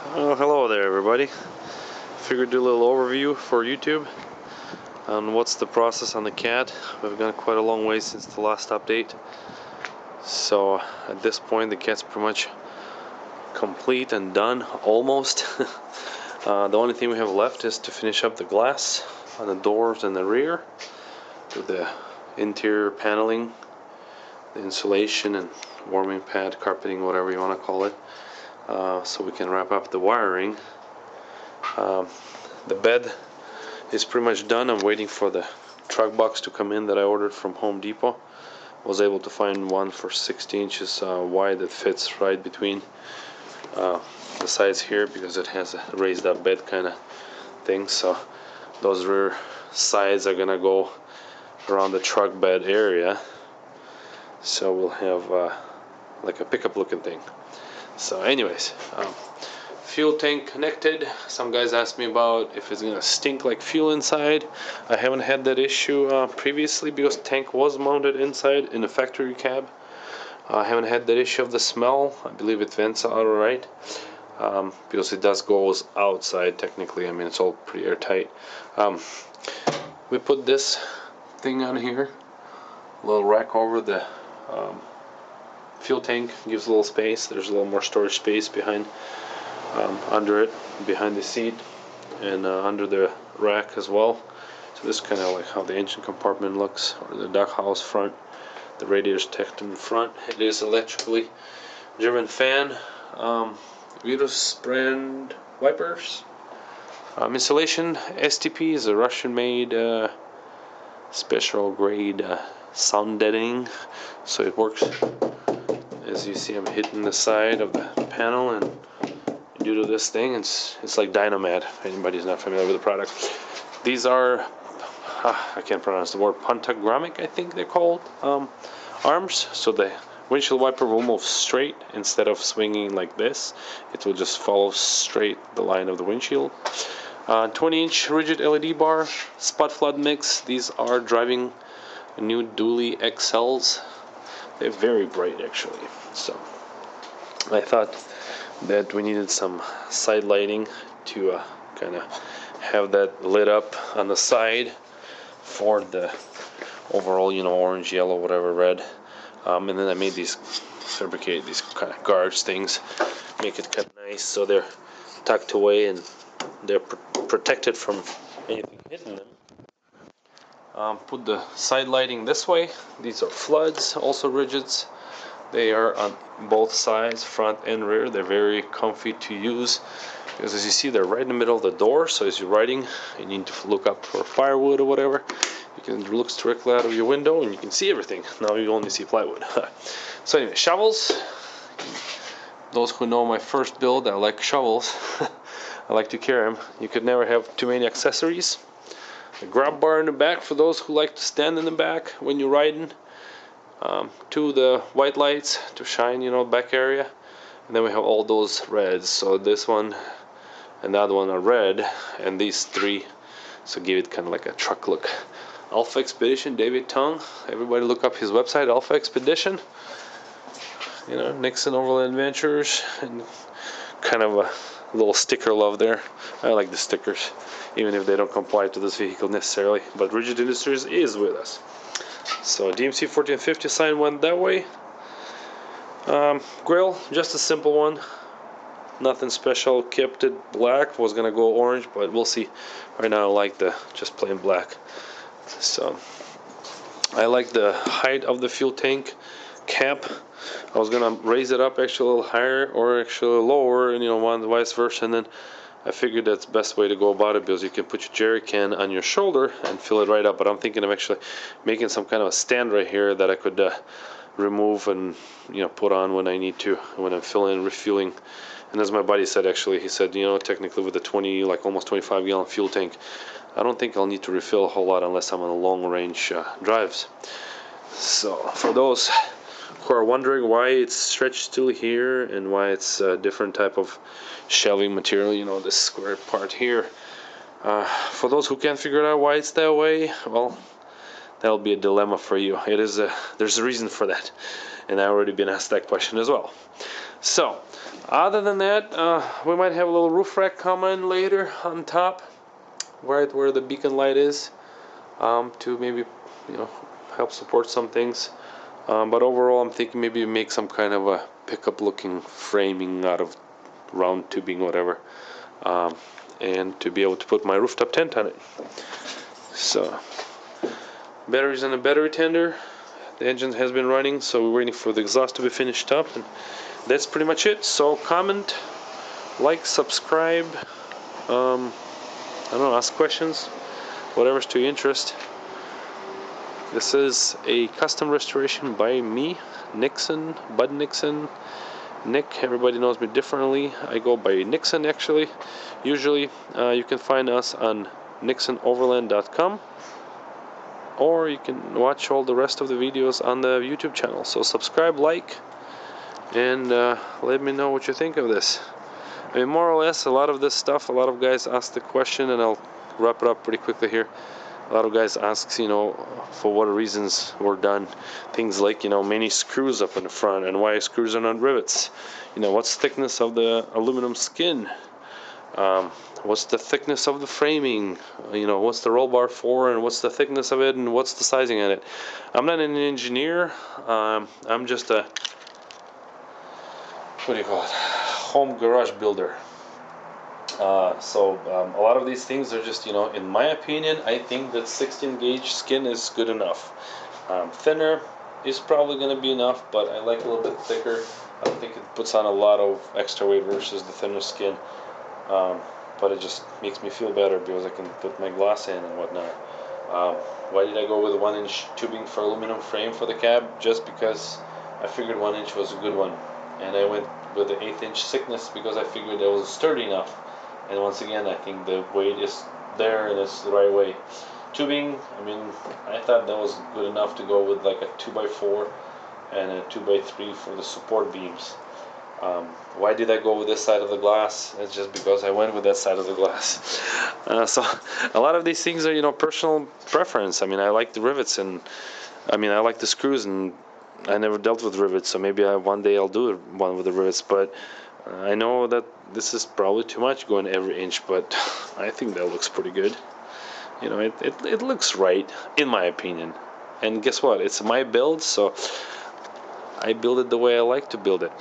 Oh, hello there everybody. Figured to do a little overview for YouTube on what's the process on the cat. We've gone quite a long way since the last update. So at this point the cat's pretty much complete and done, almost. The only thing we have left is to finish up the glass on the doors and the rear, with the interior paneling, the insulation and warming pad, carpeting, whatever you want to call it. So we can wrap up the wiring. The bed is pretty much done. I'm waiting for the truck box to come in that I ordered from Home Depot. Was able to find one for 60 inches wide that fits right between the sides here, because it has a raised up bed kind of thing. So those rear sides are gonna go around the truck bed area, so we'll have like a pickup looking thing. So anyways, fuel tank connected. Some guys asked me about if it's gonna stink like fuel inside. I haven't had that issue previously, because the tank was mounted inside in a factory cab. I haven't had that issue of the smell. I believe it vents out alright, because it does go outside technically. I mean, it's all pretty airtight. We put this thing on here, a little rack over the fuel tank, gives a little space. There's a little more storage space behind, under it, behind the seat, and under the rack as well. So this is kind of like how the engine compartment looks, or the duck house front. The radiator's tucked in front. It is electrically driven fan. Virus brand wipers. Insulation STP is a Russian-made special grade sound deadening, so it works. As you see, I'm hitting the side of the panel, and due to this thing, it's like dynamite. If anybody's not familiar with the product, these are I can't pronounce the word, pantogramic, I think they're called, arms. So the windshield wiper will move straight instead of swinging like this. It will just follow straight the line of the windshield. 20-inch rigid LED bar, spot flood mix. These are driving new Dually XLs. They're very bright actually. So I thought that we needed some side lighting to kind of have that lit up on the side for the overall, you know, orange, yellow, whatever, red. And then I made these, fabricated these kind of guards things, make it cut nice so they're tucked away and they're protected from anything hitting them. Put the side lighting this way. These are floods, also rigids. They are on both sides, front and rear. They're very comfy to use, because as you see, they're right in the middle of the door. So as you're riding, you need to look up for firewood or whatever, you can look directly out of your window and you can see everything. Now you only see plywood. So anyway, shovels. Those who know my first build, I like shovels. I like to carry them. You could never have too many accessories. A grab bar in the back for those who like to stand in the back when you're riding. Two the white lights to shine, you know, back area. And then we have all those reds. So this one and that one are red, and these three, so give it kind of like a truck look. Alpha Expedition, David Tong. Everybody look up his website, Alpha Expedition. You know, Nixon Overland Adventures, and kind of a little sticker love there. I like the stickers, even if they don't comply to this vehicle necessarily. But Rigid Industries is with us. So DMC 1450 sign went that way. Grill, just a simple one, nothing special. Kept it black, was gonna go orange, but we'll see. Right now I like the just plain black. So I like the height of the fuel tank cap. I was gonna raise it up actually a little higher or actually lower, and you know, one vice versa, and then I figured that's the best way to go about it, because you can put your jerry can on your shoulder and fill it right up. But I'm thinking of actually making some kind of a stand right here that I could remove and, you know, put on when I need to, when I'm filling and refueling. And as my buddy said, actually, he said, you know, technically with the 20, like almost 25 gallon fuel tank, I don't think I'll need to refill a whole lot unless I'm on a long range drives. So for those who are wondering why it's stretched still here and why it's a different type of shelving material, you know, this square part here, for those who can't figure out why it's that way, well, that'll be a dilemma for you. It is there's a reason for that, and I've already been asked that question as well. So, other than that, we might have a little roof rack coming later on top, right where the beacon light is, to maybe, you know, help support some things. But overall, I'm thinking maybe make some kind of a pickup looking framing out of round tubing, whatever, and to be able to put my rooftop tent on it. So, batteries in a battery tender. The engine has been running, so we're waiting for the exhaust to be finished up, and that's pretty much it. So comment, like, subscribe, I don't know, ask questions, whatever's to your interest. This is a custom restoration by me, Nixon, Bud Nixon, Nick. Everybody knows me differently. I go by Nixon actually. Usually you can find us on nixonoverland.com, or you can watch all the rest of the videos on the YouTube channel. So subscribe, like, and let me know what you think of this. I mean, more or less, a lot of this stuff, a lot of guys ask the question, and I'll wrap it up pretty quickly here. A lot of guys ask, you know, for what reasons were done. Things like, you know, many screws up in the front, and why screws are not rivets. You know, what's the thickness of the aluminum skin? What's the thickness of the framing? You know, what's the roll bar for, and what's the thickness of it, and what's the sizing on it? I'm not an engineer. I'm just a, what do you call it, home garage builder. So a lot of these things are just, you know, in my opinion, I think that 16 gauge skin is good enough. Thinner is probably going to be enough, but I like a little bit thicker. I don't think it puts on a lot of extra weight versus the thinner skin. But it just makes me feel better because I can put my glass in and whatnot. Why did I go with a 1-inch tubing for aluminum frame for the cab? Just because I figured 1 inch was a good one, and I went with the 1/8 inch thickness because I figured it was sturdy enough. And once again, I think the weight is there and it's the right way. Tubing, I mean, I thought that was good enough to go with like a 2x4 and a 2x3 for the support beams. Why did I go with this side of the glass? It's just because I went with that side of the glass. So a lot of these things are, you know, personal preference. I mean, I like the rivets, and I mean, I like the screws, and I never dealt with rivets, so maybe one day I'll do one with the rivets. But I know that this is probably too much going every inch, but I think that looks pretty good. You know, it looks right, in my opinion. And guess what? It's my build, so I build it the way I like to build it.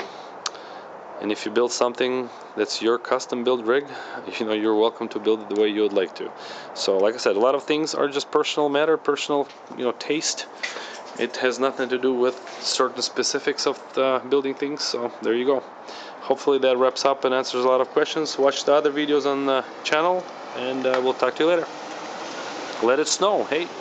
And if you build something that's your custom build rig, you know, you're welcome to build it the way you would like to. So like I said, a lot of things are just personal matter, personal, you know, taste. It has nothing to do with certain specifics of building things. So there you go. Hopefully that wraps up and answers a lot of questions. Watch the other videos on the channel, and we'll talk to you later. Let it snow. Hey.